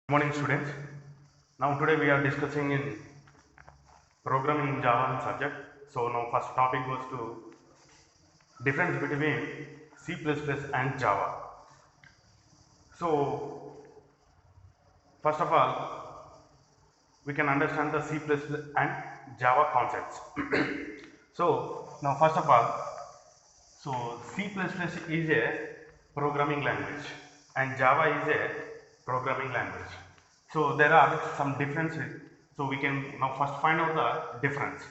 Good morning, students. Now today we are discussing in programming in Java subject. So now first topic goes to difference between C++ and Java. So first of all, we can understand the C++ and Java concepts. So now first of all, so C++ is a programming language and Java is a programming language. So there are some differences. So we can now first find out the difference.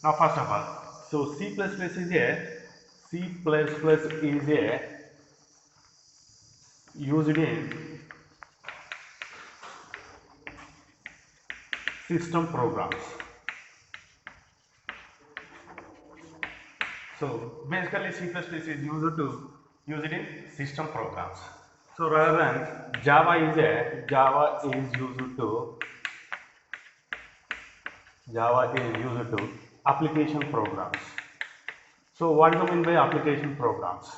Now first of all, so C++ is a used in system programs. So basically C++ is used in system programs. So rather than Java is used to application programs. So what do you mean by application programs?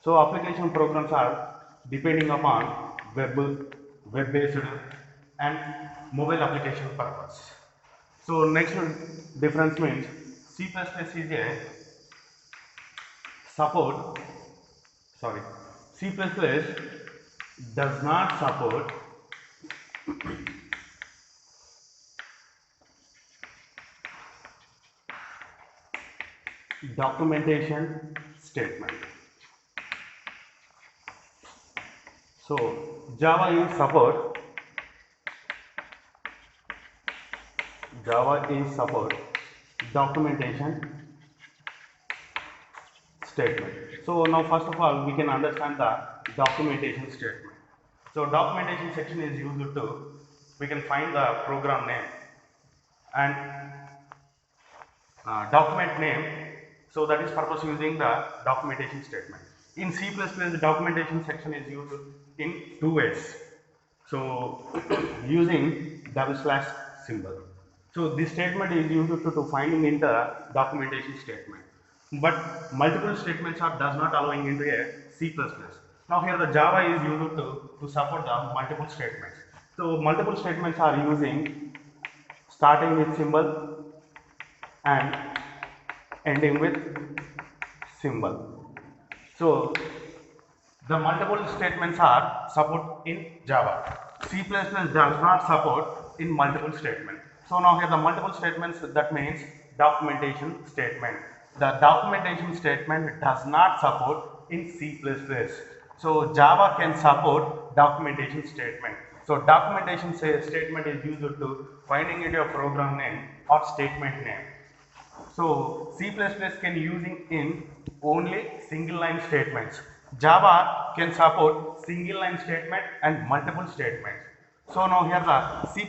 So application programs are depending upon web-based and mobile application purpose. So next difference means C++ is a support sorry C++ does not support documentation statement. So Java is support documentation statement. So now first of all we can understand the documentation statement. So documentation section is used to we can find the program name and document name. So that is purpose using the documentation statement. In C++, the documentation section is used in two ways. So using double slash symbol. So this statement is used to finding in the documentation statement. But multiple statements are does not allowing into a C++. Now here the Java is used to support the multiple statements. So multiple statements are using starting with symbol and ending with symbol. So the multiple statements are support in Java. C++ does not support in multiple statement. So now here the multiple statements, that means documentation statement. The documentation statement does not support in C++. So Java can support documentation statement. So documentation statement is used to finding into a program name or statement name. So C++ can using in only single line statements. Java can support single line statement and multiple statements. So now here the C++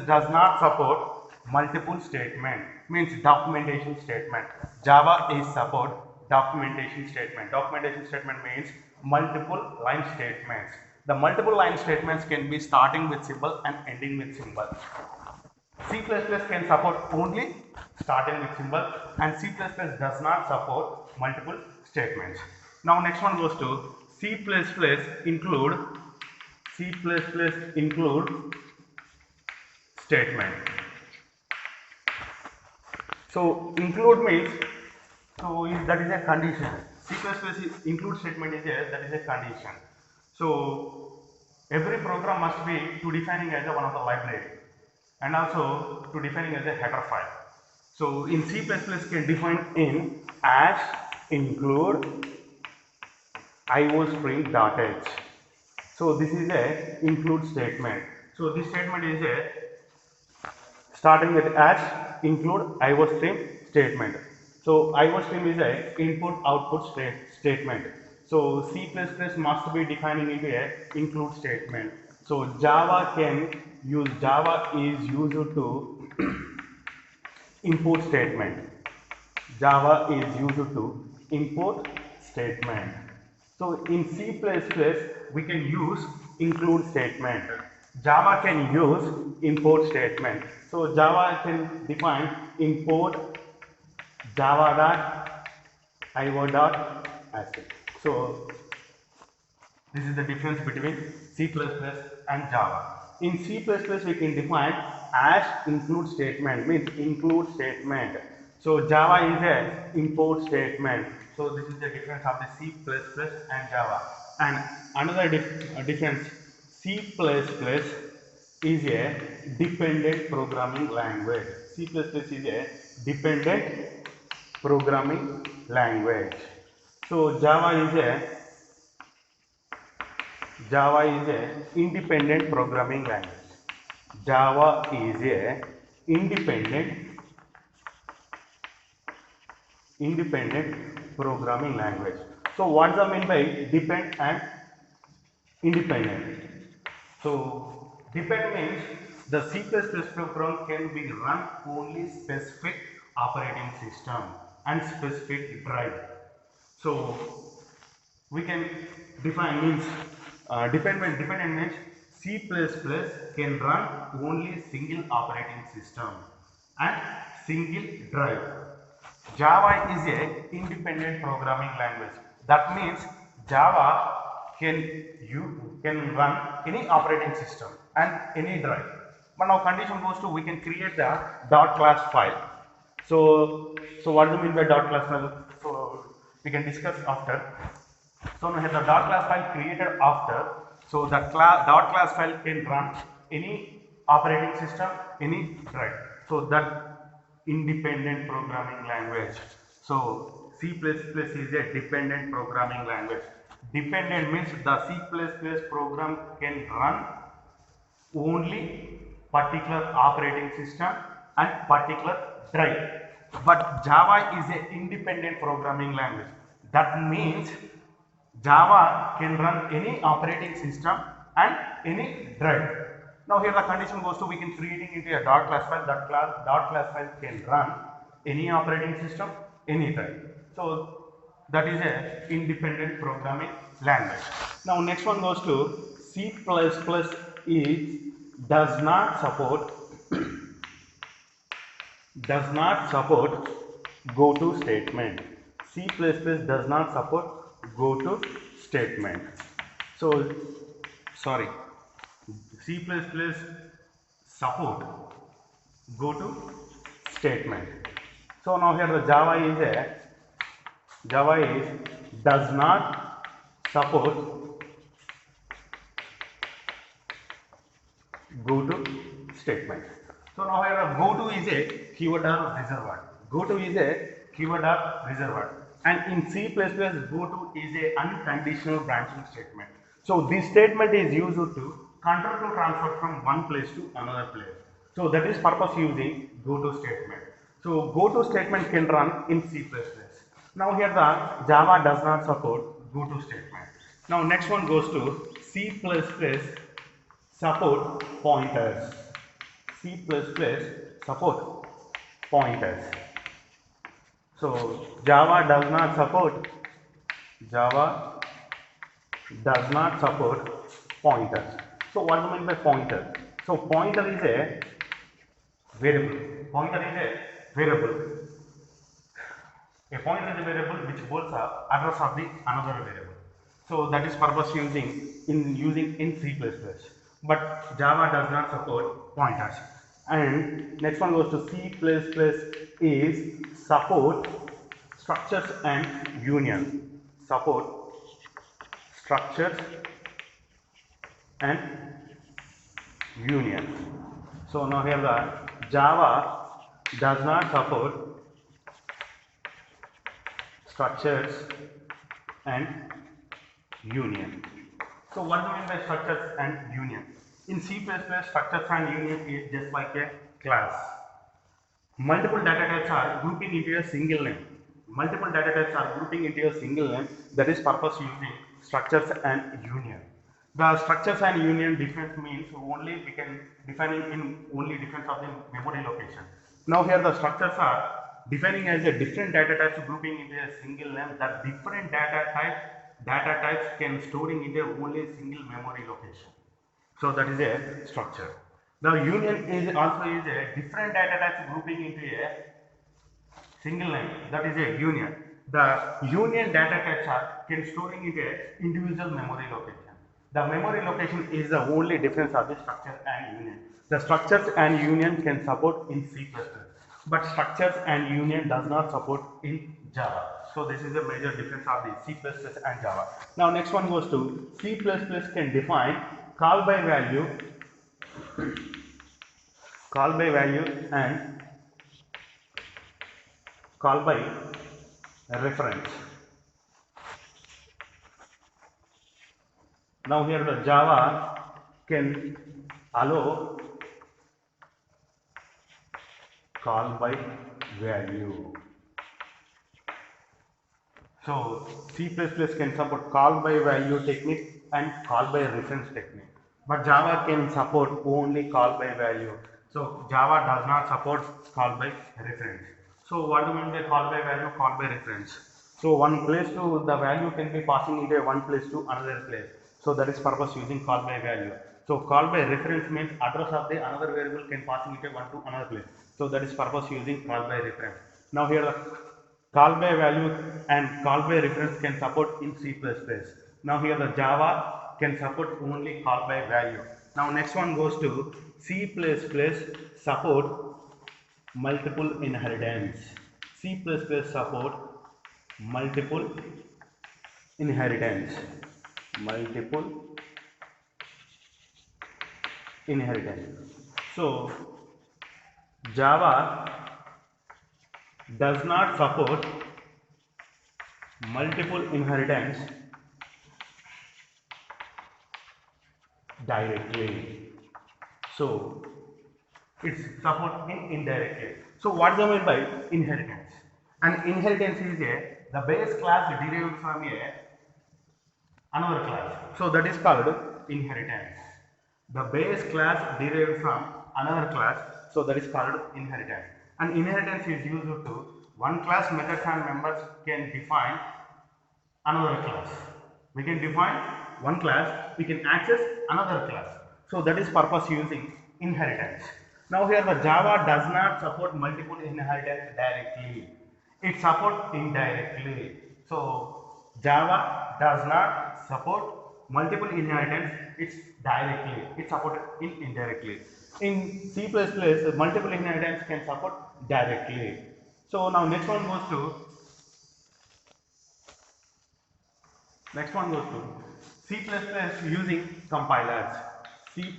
does not support multiple statement, means documentation statement. Java is support documentation statement. Documentation statement means multiple line statements. The multiple line statements can be starting with symbol and ending with symbol. C++ can support only starting with symbol and C++ does not support multiple statements. Now next one goes to include C++ include statement. So include means that is a condition. Include statement is that is a condition. So every program must be to defining as a one of the library and also to defining as a header file. So in C++ can define in as include iostream.h. So this is a include statement. So this statement is a starting with as include iostream statement. So iostream is a input output statement. So C++ must be defining into a include statement. So Java is used to import statement. Java is used to import statement. So in C++ we can use include statement. Java can use import statement. So Java can define import java.io.asset. So this is the difference between C++ and Java. In C++ we can define as include statement, means include statement. So Java is a import statement. So this is the difference of the C++ and Java. And another difference, C++ is a dependent programming language. C++ is a dependent programming language. So Java is a independent programming language. Java is a independent programming language. So what does mean by depend and independent? So depend means the C++ program can be run only specific operating system and specific drive. So we can define means dependent means C++ can run only single operating system and single drive. Java is a independent programming language. That means Java can you can run any operating system and any drive. But now condition goes to we can create the dot class file. So what do you mean by dot class file? So we can discuss after. So now here the dot class file created after. So the dot class file can run any operating system, any drive. So that independent programming language. So C++ is a dependent programming language. Dependent means the C++ program can run only particular operating system and particular drive. But Java is an independent programming language. That means Java can run any operating system and any drive. Now here the condition goes to we can creating into a dot class file. That dot class file can run any operating system, any drive. So that is a independent programming language. Now next one goes to C++ is does not support go to statement. C++ does not support go to statement. So sorry, C++ support go to statement. So now here the Java is does not support go to statement. So now here go to is a keyword or reserved word. Go to is a keyword or reserved word. And in C++, go to is a unconditional branching statement. So this statement is used to control to transfer from one place to another place. So that is purpose using go to statement. So go to statement can run in C++. Now here the Java does not support go to statement. Now next one goes to C++ support pointers. C++ support pointers. So Java does not support pointers. So what do you mean by pointer? So pointer is a variable. Pointer is a variable. A pointer is a variable which holds the address of the another variable. So that is purpose using in C++. But Java does not support pointers. And next one goes to C++ is support structures and union. Support structures and union. So now here the Java does not support structures and union. So what do you mean by structures and union? In C++, structures and union is just like a class. Multiple data types are grouping into a single name. Multiple data types are grouping into a single name. That is purpose using structures and union. The structures and union difference means only we can defining in only difference of the memory location. Now here the structures are defining as a different data types grouping into a single name. That different data types can storing into only a single memory location. So that is a structure. The union is also a different data types grouping into a single name. That is a union. The union data types are can storing into a individual memory location. The memory location is the only difference of the structure and union. The structures and union can support in C++, but structures and union does not support in Java. So this is the major difference of the C++ and Java. Now next one goes to C++ can define call by value and call by reference. Now here the Java can allow call by value. So C++ can support call by value technique and call by reference technique, but Java can support only call by value. So Java does not support call by reference. So what do you mean by call by value, call by reference? So one place to the value can be passing into one place to another place. So that is purpose using call by value. So call by reference means address of the another variable can passing into one to another place. So that is purpose using call by reference. Now here the call by value and call by reference can support in C++. Now here the Java can support only call by value. Now next one goes to C++ support multiple inheritance. C++ support multiple inheritance. So Java does not support multiple inheritance directly. So it's support in indirectly. So what do I mean by inheritance? An inheritance is the base class derived from another class. So that is called inheritance. The base class derived from another class. So that is called inheritance. And inheritance is used to one class methods and members can define another class. We can define one class, we can access another class. So that is purpose using inheritance. Now here the Java does not support multiple inheritance directly. It supports indirectly. So Java does not support multiple inheritance, it's directly. It supported in indirectly. In C++, multiple inheritance can support directly. So now next one goes to C++ using compilers. C++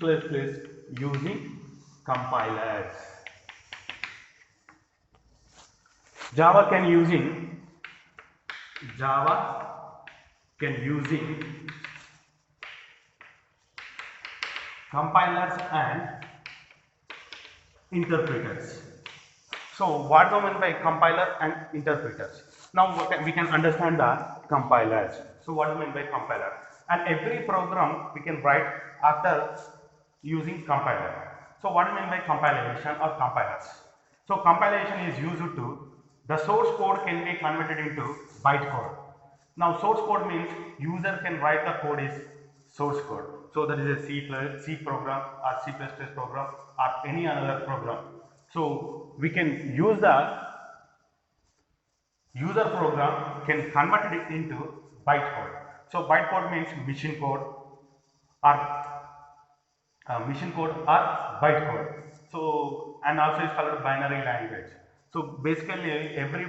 using compilers. Java can using compilers and interpreters. So what do I mean by compiler and interpreters? Now we can understand the compilers. So what do I mean by compiler? And every program we can write after using compiler. So what do I mean by compilation or compilers? So compilation is used to the source code can be converted into bytecode. Now source code means user can write the code is source code. So that is a C program or C++ program or any other program. So we can use the user program can convert it into bytecode. So bytecode means machine code or bytecode. So and also it's called binary language. So basically every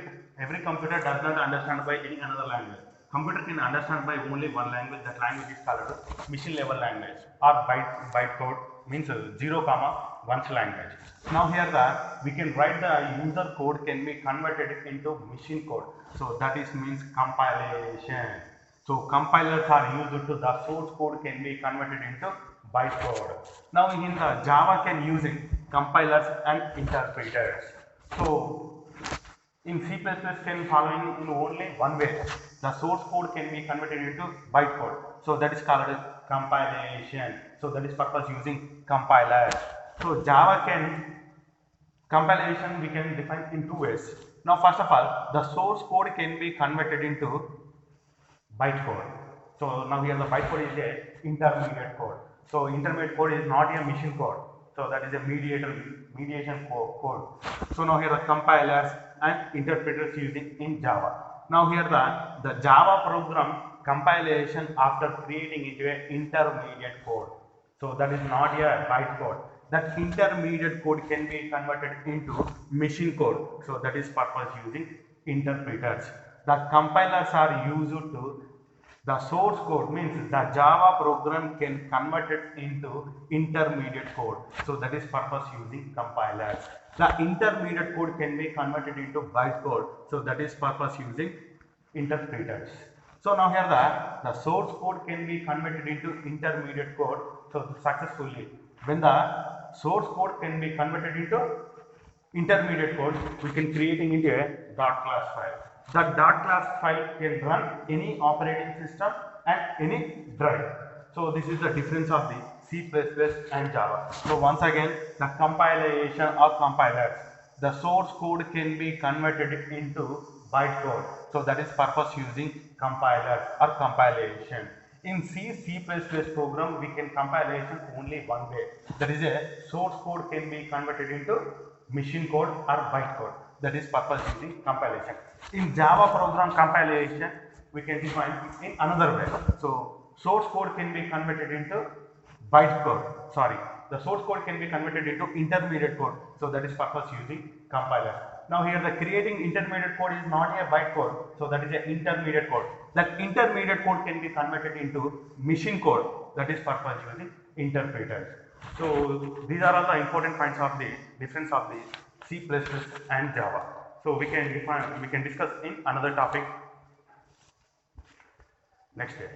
computer does not understand by any another language. Computer can understand by only one language. That language is called machine level language or bytecode means 0, 1's language. Now here we can write the user code can be converted into machine code. So that is means compilation. So compilers are used to the source code can be converted into bytecode. Now in the Java can using compilers and interpreters. So in C++ can following in only one way. The source code can be converted into bytecode. So that is called compilation. So that is purpose using compilers. So Java can compilation we can define in two ways. Now first of all, the source code can be converted into bytecode. So now here the bytecode is a intermediate code. So intermediate code is not a machine code. So that is a mediation code. So now here the compilers and interpreters using in Java. Now here the Java program compilation after creating into an intermediate code. So that is not a byte code. That intermediate code can be converted into machine code. So that is purpose using interpreters. The compilers are used to the source code, means the Java program can convert it into intermediate code. So that is purpose using compilers. The intermediate code can be converted into bytecode. So that is purpose using interpreters. So now here the source code can be converted into intermediate code. So successfully, when the source code can be converted into intermediate code, we can creating into a dot class file. The dot class file can run any operating system and any drive. So this is the difference of the C++ and Java. So once again, the compilation or compilers, the source code can be converted into bytecode. So that is purpose using compilers or compilation. In C++ program, we can compilation only one way. That is a source code can be converted into machine code or bytecode. That is purpose using compilation. In Java program compilation, we can define in another way. So source code can be converted into bytecode. Sorry, the source code can be converted into intermediate code. So that is purpose using compiler. Now here the creating intermediate code is not a bytecode. So that is an intermediate code. That intermediate code can be converted into machine code. That is purpose using interpreters. So these are all the important points of the difference of the C++ and Java. So we can discuss in another topic next day.